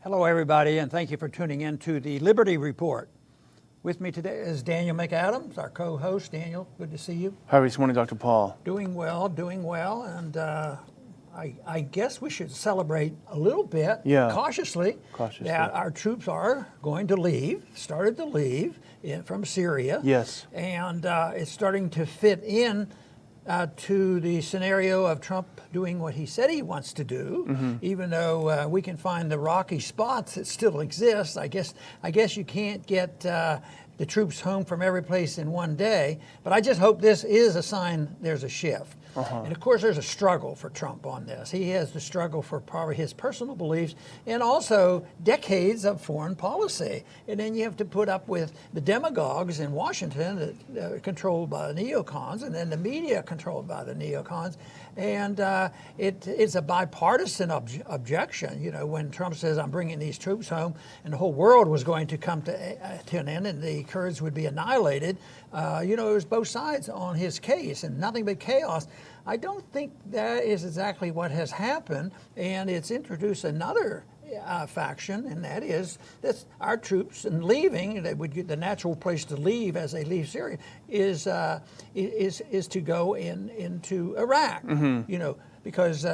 Hello, everybody, and thank you for tuning in to the Liberty Report. With me today is Daniel McAdams, our co-host. Daniel, good to see you. How are you this morning, Dr. Paul? Doing well, and I guess we should celebrate a little bit, cautiously, that our troops are going to leave, started to leave from Syria. Yes. And it's starting to fit in to the scenario of Trump doing what he said he wants to do, even though we can find the rocky spots that still exist. I guess you can't get the troops home from every place in one day, but I just hope this is a sign there's a shift. And of course, there's a struggle for Trump on this. He has the struggle for probably his personal beliefs and also decades of foreign policy. And then you have to put up with the demagogues in Washington that are controlled by the neocons, and then the media controlled by the neocons. And it's a bipartisan objection. You know, when Trump says, I'm bringing these troops home, and the whole world was going to come to an end and the Kurds would be annihilated, it was both sides on his case and nothing but chaos. I don't think that is exactly what has happened, and it's introduced another faction, and that is that our troops in leaving, they would get the natural place to leave as they leave Syria is to go into Iraq. Because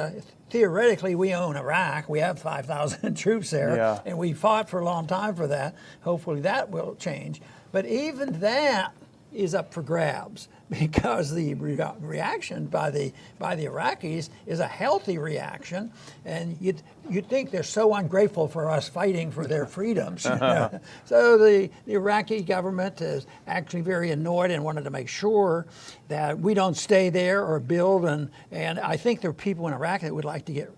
theoretically we own Iraq. We have 5,000 troops there, and we fought for a long time for that. Hopefully that will change. But even that is up for grabs, because the reaction by the Iraqis is a healthy reaction, and you'd think they're so ungrateful for us fighting for their freedoms. So the Iraqi government is actually very annoyed and wanted to make sure that we don't stay there or build, and I think there are people in Iraq that would like to get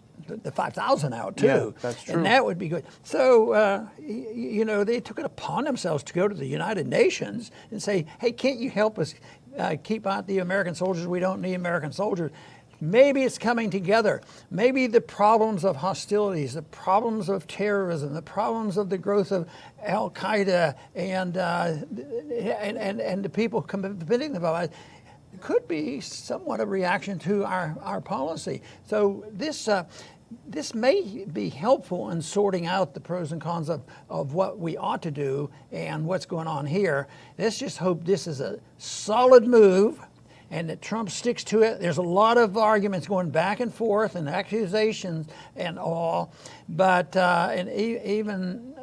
the 5,000 out too. Yeah, that's true. And that would be good. So, they took it upon themselves to go to the United Nations and say, hey, can't you help us keep out the American soldiers? We don't need American soldiers. Maybe it's coming together. Maybe the problems of hostilities, the problems of terrorism, the problems of the growth of Al Qaeda and the people committing the violence could be somewhat a reaction to our policy. So this may be helpful in sorting out the pros and cons of what we ought to do and what's going on here. Let's just hope this is a solid move and that Trump sticks to it. There's a lot of arguments going back and forth and accusations and all, but even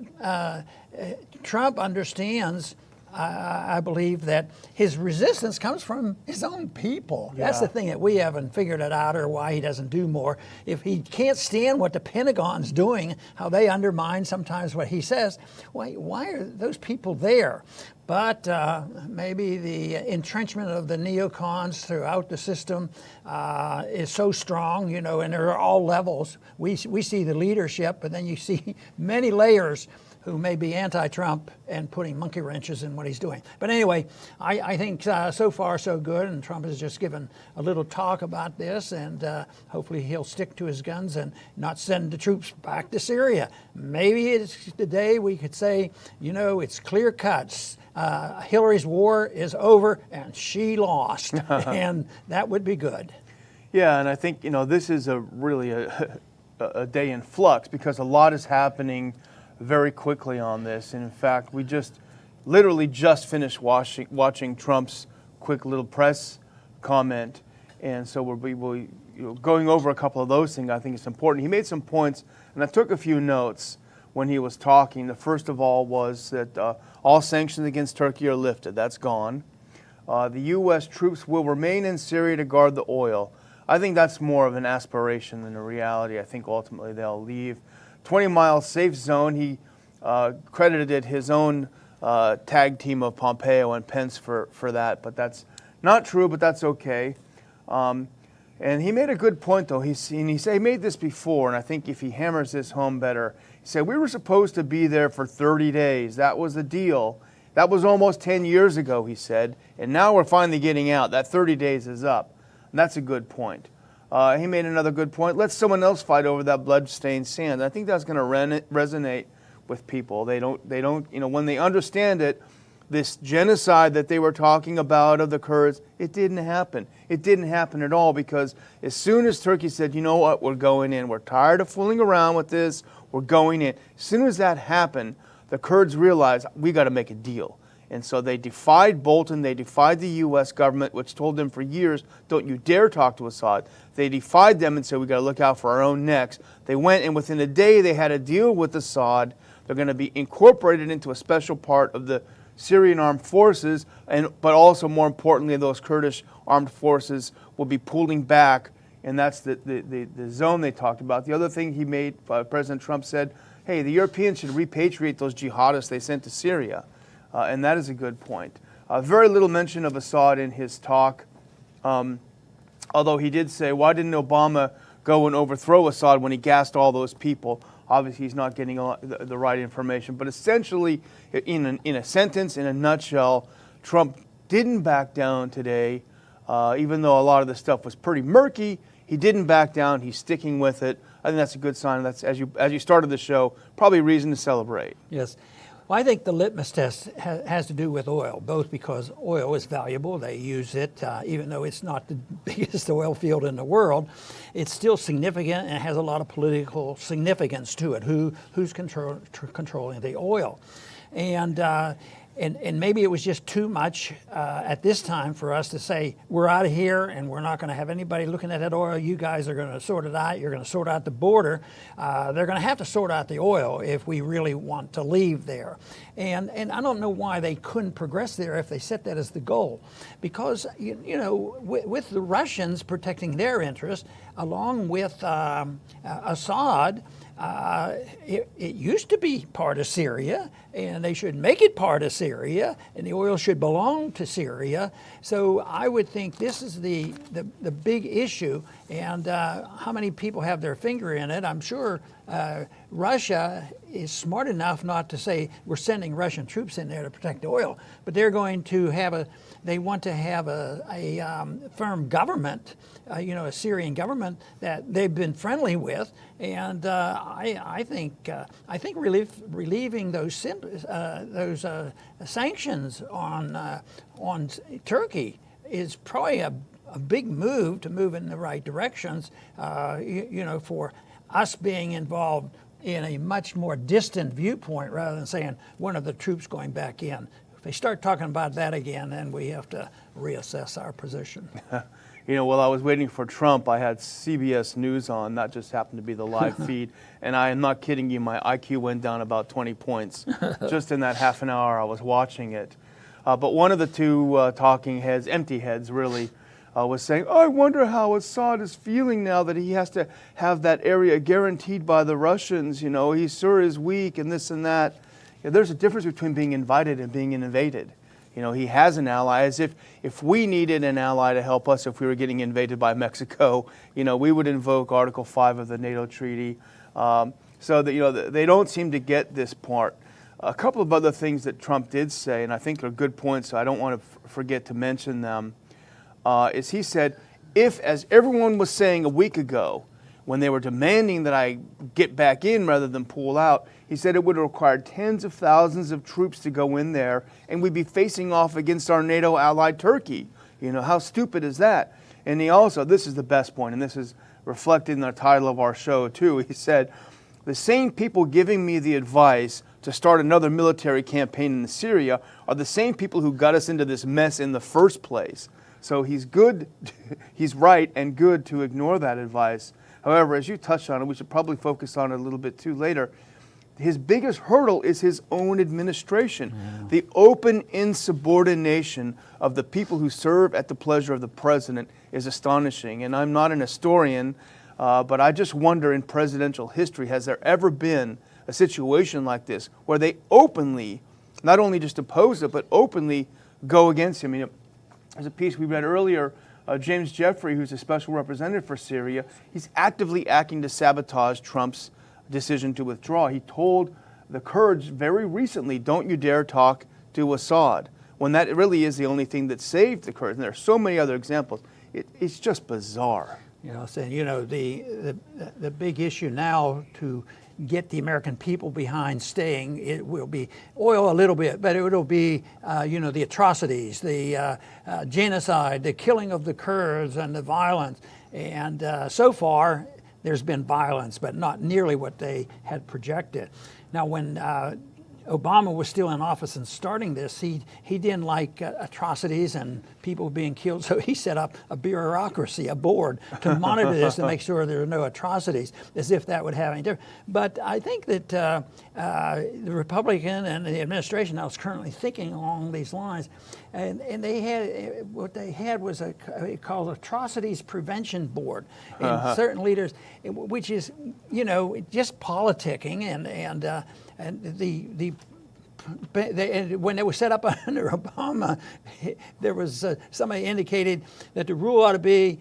Trump understands, I believe, that his resistance comes from his own people. Yeah. That's the thing that we haven't figured it out, or why he doesn't do more. If he can't stand what the Pentagon's doing, how they undermine sometimes what he says, why are those people there? But maybe the entrenchment of the neocons throughout the system is so strong, and there are all levels. We see the leadership, but then you see many layers who may be anti-Trump and putting monkey wrenches in what he's doing. But anyway, I think so far so good, and Trump has just given a little talk about this, and hopefully he'll stick to his guns and not send the troops back to Syria. Maybe it's the day we could say, it's clear cuts. Hillary's war is over, and she lost, and that would be good. Yeah, and I think, this is really a day in flux, because a lot is happening very quickly on this. And in fact, we literally just finished watching Trump's quick little press comment, and so we'll going over a couple of those things. I think it's important. He made some points, and I took a few notes when he was talking. The first of all was that all sanctions against Turkey are lifted. That's gone. The U.S. troops will remain in Syria to guard the oil. I think that's more of an aspiration than a reality. I think ultimately they'll leave. 20-mile safe zone. He credited his own tag team of Pompeo and Pence for that, but that's not true, but that's okay. And he made a good point, though. He made this before, and I think if he hammers this home better, he said, we were supposed to be there for 30 days. That was the deal. That was almost 10 years ago, he said, and now we're finally getting out. That 30 days is up. And that's a good point. He made another good point. Let someone else fight over that blood-stained sand. I think that's going to resonate with people. They don't, when they understand it, this genocide that they were talking about of the Kurds, it didn't happen. It didn't happen at all, because as soon as Turkey said, you know what, we're going in, we're tired of fooling around with this, we're going in. As soon as that happened, the Kurds realized, we got to make a deal. And so they defied Bolton, they defied the U.S. government, which told them for years, don't you dare talk to Assad. They defied them and said, we got to look out for our own necks. They went, and within a day they had a deal with Assad. They're going to be incorporated into a special part of the Syrian armed forces, but also more importantly, those Kurdish armed forces will be pulling back, and that's the zone they talked about. The other thing he made, President Trump said, hey, the Europeans should repatriate those jihadists they sent to Syria. And that is a good point. Very little mention of Assad in his talk, although he did say, why didn't Obama go and overthrow Assad when he gassed all those people? Obviously, he's not getting the right information. But essentially, in a sentence, in a nutshell, Trump didn't back down today, even though a lot of the stuff was pretty murky. He didn't back down. He's sticking with it. I think that's a good sign. That's, as you started the show, probably a reason to celebrate. Yes. Well, I think the litmus test has to do with oil, both because oil is valuable. They use it, even though it's not the biggest oil field in the world. It's still significant and has a lot of political significance to it. Who's controlling the oil? And maybe it was just too much at this time for us to say, we're out of here and we're not going to have anybody looking at that oil. You guys are going to sort it out. You're going to sort out the border. They're going to have to sort out the oil if we really want to leave there. And I don't know why they couldn't progress there if they set that as the goal. Because, you know, with the Russians protecting their interests, along with Assad, it used to be part of Syria, and they should make it part of Syria, and the oil should belong to Syria. So I would think this is the big issue, and how many people have their finger in it? I'm sure Russia is smart enough not to say we're sending Russian troops in there to protect the oil, but they're going to they want to have a firm government, a Syrian government that they've been friendly with, and I think relieving those sanctions on Turkey is probably a big move to move in the right directions. For us being involved in a much more distant viewpoint rather than saying one of the troops going back in. If they start talking about that again, then we have to reassess our position. While I was waiting for Trump, I had CBS News on. That just happened to be the live feed. And I am not kidding you, my IQ went down about 20 points just in that half an hour I was watching it. But one of the two talking heads, empty heads really, was saying, I wonder how Assad is feeling now that he has to have that area guaranteed by the Russians. He sure is weak and this and that. There's a difference between being invited and being invaded. He has an ally, as if we needed an ally to help us if we were getting invaded by Mexico, we would invoke Article 5 of the NATO treaty. So that, they don't seem to get this part. A couple of other things that Trump did say, and I think are good points, so I don't want to forget to mention them, is he said, if, as everyone was saying a week ago, when they were demanding that I get back in rather than pull out, he said it would have required tens of thousands of troops to go in there, and we'd be facing off against our NATO ally Turkey. How stupid is that? And he also, this is the best point, and this is reflected in the title of our show too, he said, the same people giving me the advice to start another military campaign in Syria are the same people who got us into this mess in the first place. So he's good, he's right and good to ignore that advice. However, as you touched on it, we should probably focus on it a little bit too later. His biggest hurdle is his own administration. Yeah. The open insubordination of the people who serve at the pleasure of the president is astonishing. And I'm not an historian, but I just wonder in presidential history, has there ever been a situation like this where they openly, not only just oppose it, but openly go against him? There's a piece we read earlier, James Jeffrey, who's a special representative for Syria, he's actively acting to sabotage Trump's decision to withdraw. He told the Kurds very recently, don't you dare talk to Assad, when that really is the only thing that saved the Kurds. And there are so many other examples. It's just bizarre. The big issue now to get the American people behind staying. It will be oil a little bit, but it will be, the atrocities, the genocide, the killing of the Kurds, and the violence. And so far, there's been violence, but not nearly what they had projected. Now, when Obama was still in office and starting this, he didn't like atrocities and people being killed, so he set up a bureaucracy, a board, to monitor this to make sure there are no atrocities, as if that would have any difference. But I think that the Republican and the administration now is currently thinking along these lines, and they had what they had was called Atrocities Prevention Board, and certain leaders, which is just politicking and when it was set up under Obama, there was somebody indicated that the rule ought to be,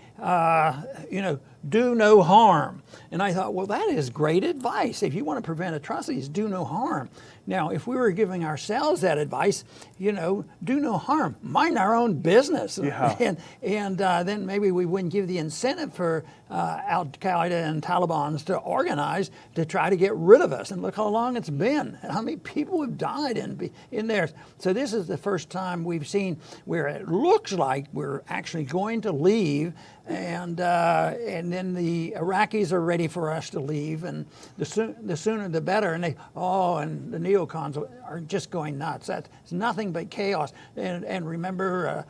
do no harm. And I thought, well, that is great advice. If you want to prevent atrocities, do no harm. Now, if we were giving ourselves that advice, do no harm, mind our own business. Yeah. And then maybe we wouldn't give the incentive for Al-Qaeda and Taliban to organize to try to get rid of us. And look how long it's been, how many people have died in there. So this is the first time we've seen where it looks like we're actually going to leave, and then the Iraqis are ready for us to leave, and the sooner the better. And and the neocons are just going nuts. That's nothing but chaos. And remember,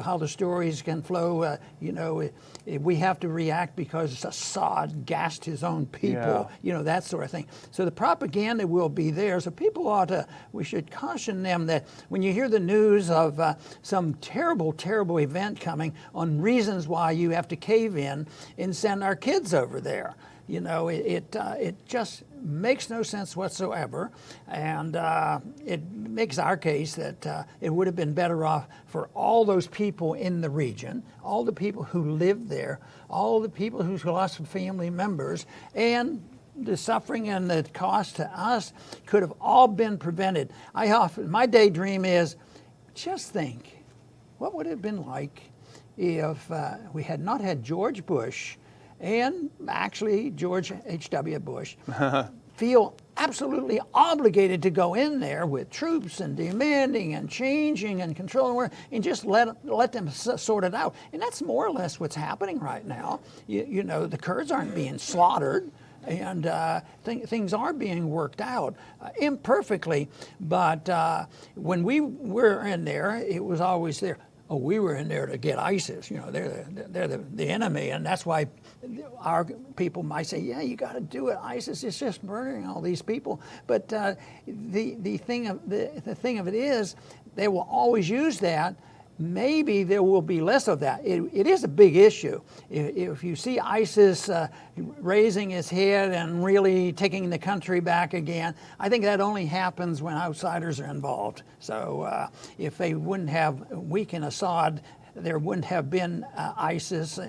how the stories can flow. We have to react because Assad gassed his own people. Yeah. That sort of thing. So the propaganda will be there. So people we should caution them that when you hear the news of some terrible, terrible event coming, on reasons why you have to cave in and send our kids over there. It just makes no sense whatsoever, and it makes our case that it would have been better off for all those people in the region, all the people who live there, all the people who lost family members, and the suffering and the cost to us could have all been prevented. My daydream is, just think, what would it have been like if we had not had George Bush and actually George H.W. Bush feel absolutely obligated to go in there with troops and demanding and changing and controlling, and just let them sort it out. And that's more or less what's happening right now. The Kurds aren't being slaughtered, and things are being worked out imperfectly. But when we were in there, it was always there. Oh, we were in there to get ISIS. They're the enemy, and that's why our people might say, "Yeah, you got to do it. ISIS is just murdering all these people." But the thing of it is, they will always use that. Maybe there will be less of that. It is a big issue. If you see ISIS raising its head and really taking the country back again, I think that only happens when outsiders are involved. So if they wouldn't have weakened Assad, there wouldn't have been ISIS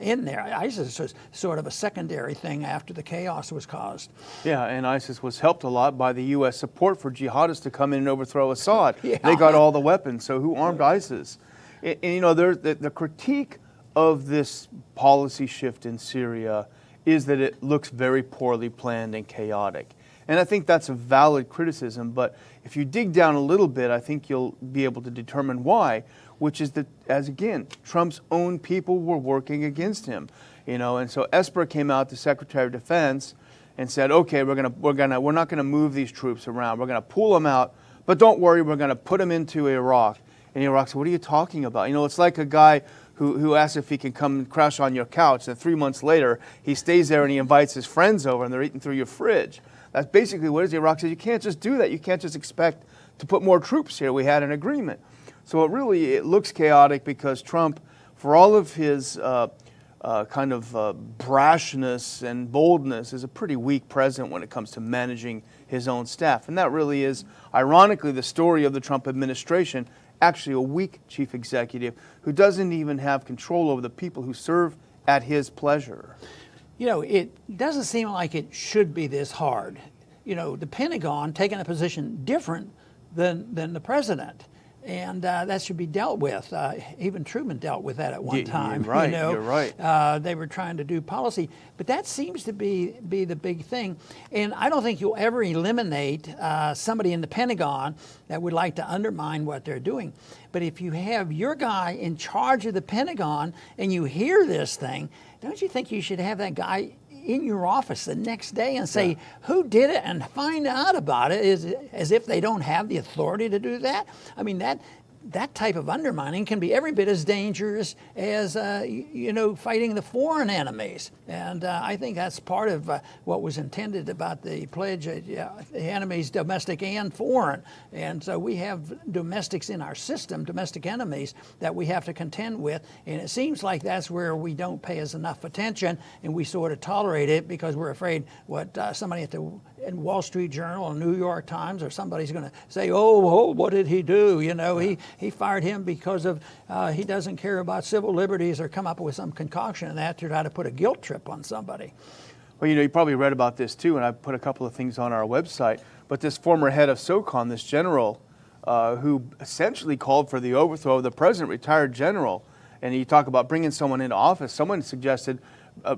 in there. ISIS was sort of a secondary thing after the chaos was caused. Yeah, and ISIS was helped a lot by the U.S. support for jihadists to come in and overthrow Assad. Yeah. They got all the weapons, so who armed ISIS? And there's the critique of this policy shift in Syria is that it looks very poorly planned and chaotic. And I think that's a valid criticism, but if you dig down a little bit, I think you'll be able to determine why, which is that, as again, Trump's own people were working against him. And so Esper came out, the Secretary of Defense, and said, okay, we're not gonna move these troops around. We're gonna pull them out, but don't worry, we're gonna put them into Iraq. And Iraq said, what are you talking about? It's like a guy who asks if he can come and crash on your couch, and 3 months later, he stays there and he invites his friends over and they're eating through your fridge. That's basically what it is. Iraq said, you can't just do that. You can't just expect to put more troops here. We had an agreement. So it looks chaotic because Trump, for all of his brashness and boldness, is a pretty weak president when it comes to managing his own staff. And that really is, ironically, the story of the Trump administration, actually a weak chief executive who doesn't even have control over the people who serve at his pleasure. It doesn't seem like it should be this hard. The Pentagon taking a position different than the president. And that should be dealt with. Even Truman dealt with that at one time. You're right. You know? You're right. They were trying to do policy, but that seems to be the big thing. And I don't think you'll ever eliminate somebody in the Pentagon that would like to undermine what they're doing. But if you have your guy in charge of the Pentagon and you hear this thing, don't you think you should have that guy in your office the next day and say, who did it, and find out about it, as if they don't have the authority to do that? I mean, that type of undermining can be every bit as dangerous as, fighting the foreign enemies. And I think that's part of what was intended about the pledge, the enemies, domestic and foreign. And so we have domestics in our system, domestic enemies, that we have to contend with. And it seems like that's where we don't pay us enough attention, and we sort of tolerate it because we're afraid what somebody in Wall Street Journal or New York Times or somebody's going to say, oh, what did he do? He fired him because of he doesn't care about civil liberties, or come up with some concoction of that to try to put a guilt trip on somebody. Well, you probably read about this too, and I put a couple of things on our website. But this former head of SOCOM, this general, who essentially called for the overthrow of the president, retired general, and you talk about bringing someone into office. Someone suggested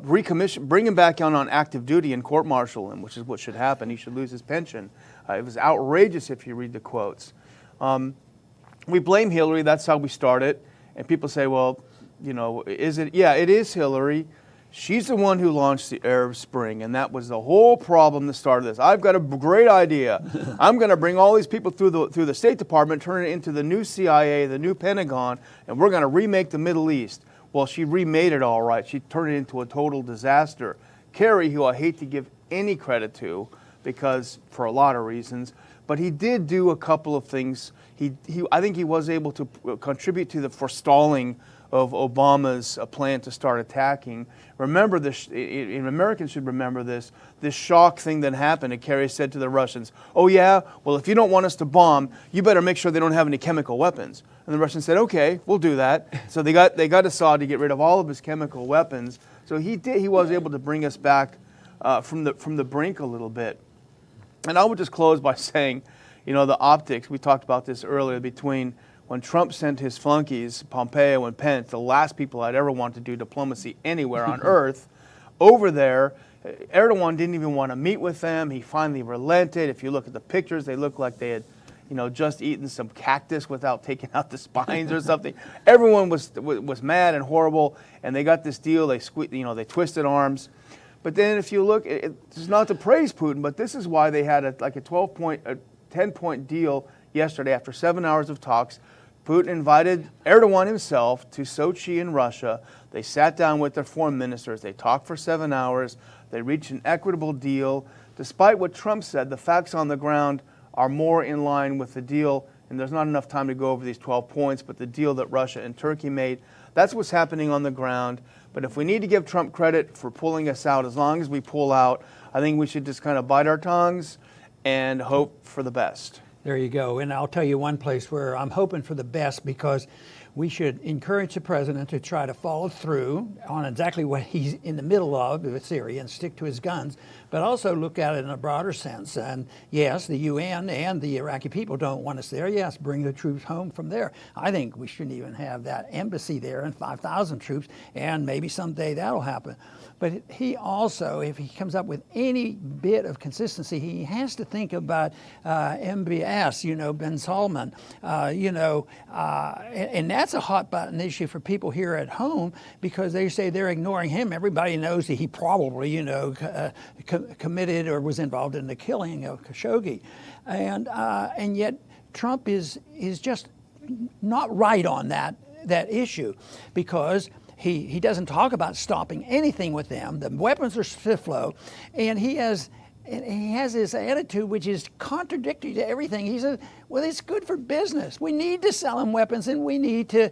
bring him back on active duty and court-martial him, which is what should happen. He should lose his pension. It was outrageous if you read the quotes. We blame Hillary. That's how we started. And people say, well, is it? Yeah, it is Hillary. She's the one who launched the Arab Spring, and that was the whole problem that started this. I've got a great idea. I'm going to bring all these people through the State Department, turn it into the new CIA, the new Pentagon, and we're going to remake the Middle East. Well, she remade it all right. She turned it into a total disaster. Kerry, who I hate to give any credit to, because for a lot of reasons, but he did do a couple of things. I think he was able to contribute to the forestalling of Obama's plan to start attacking. Remember this, and Americans should remember this shock thing that happened. And Kerry said to the Russians, oh yeah, well, if you don't want us to bomb, you better make sure they don't have any chemical weapons. And the Russians said, okay, we'll do that. So they got Assad to get rid of all of his chemical weapons. So he was able to bring us back from the brink a little bit. And I would just close by saying, the optics, we talked about this earlier, between when Trump sent his flunkies, Pompeo and Pence, the last people I'd ever want to do diplomacy anywhere on earth, over there, Erdogan didn't even want to meet with them. He finally relented. If you look at the pictures, they look like they had, just eaten some cactus without taking out the spines or something. Everyone was mad and horrible, and they got this deal. They they twisted arms. But then if you look, it's not to praise Putin, but this is why they had a 10-point deal yesterday after 7 hours of talks. Putin invited Erdogan himself to Sochi in Russia. They sat down with their foreign ministers. They talked for 7 hours. They reached an equitable deal. Despite what Trump said, the facts on the ground are more in line with the deal, and there's not enough time to go over these 12 points, but the deal that Russia and Turkey made, that's what's happening on the ground. But if we need to give Trump credit for pulling us out, as long as we pull out, I think we should just kind of bite our tongues and hope for the best. There you go. And I'll tell you one place where I'm hoping for the best, because we should encourage the president to try to follow through on exactly what he's in the middle of with Syria and stick to his guns, but also look at it in a broader sense. And yes, the UN and the Iraqi people don't want us there. Yes, bring the troops home from there. I think we shouldn't even have that embassy there and 5,000 troops, and maybe someday that'll happen. But he also, if he comes up with any bit of consistency, he has to think about MBS, Ben Salman, and that's a hot button issue for people here at home, because they say they're ignoring him. Everybody knows that he probably, committed or was involved in the killing of Khashoggi, and yet Trump is just not right on that issue, because he doesn't talk about stopping anything with them. The weapons are stiff flow, and he has this attitude which is contradictory to everything. He says, well, it's good for business. We need to sell them weapons, and we need to,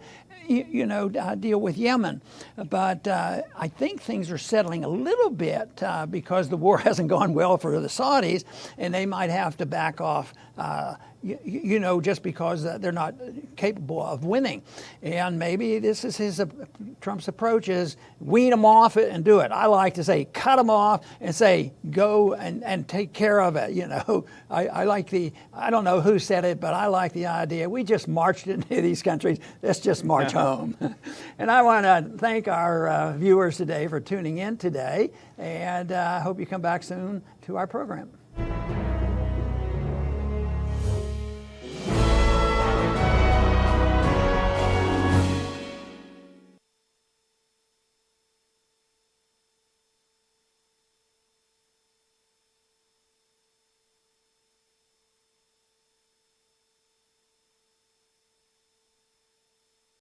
deal with Yemen. But I think things are settling a little bit because the war hasn't gone well for the Saudis, and they might have to back off, you know, just because they're not capable of winning. And maybe this is Trump's approach is wean them off it and do it. I like to say cut them off and say go and take care of it. You know, I like I don't know who said it, but I like the idea. We just marched into these countries. Let's just march home. And I want to thank our viewers today for tuning in today, and I hope you come back soon to our program.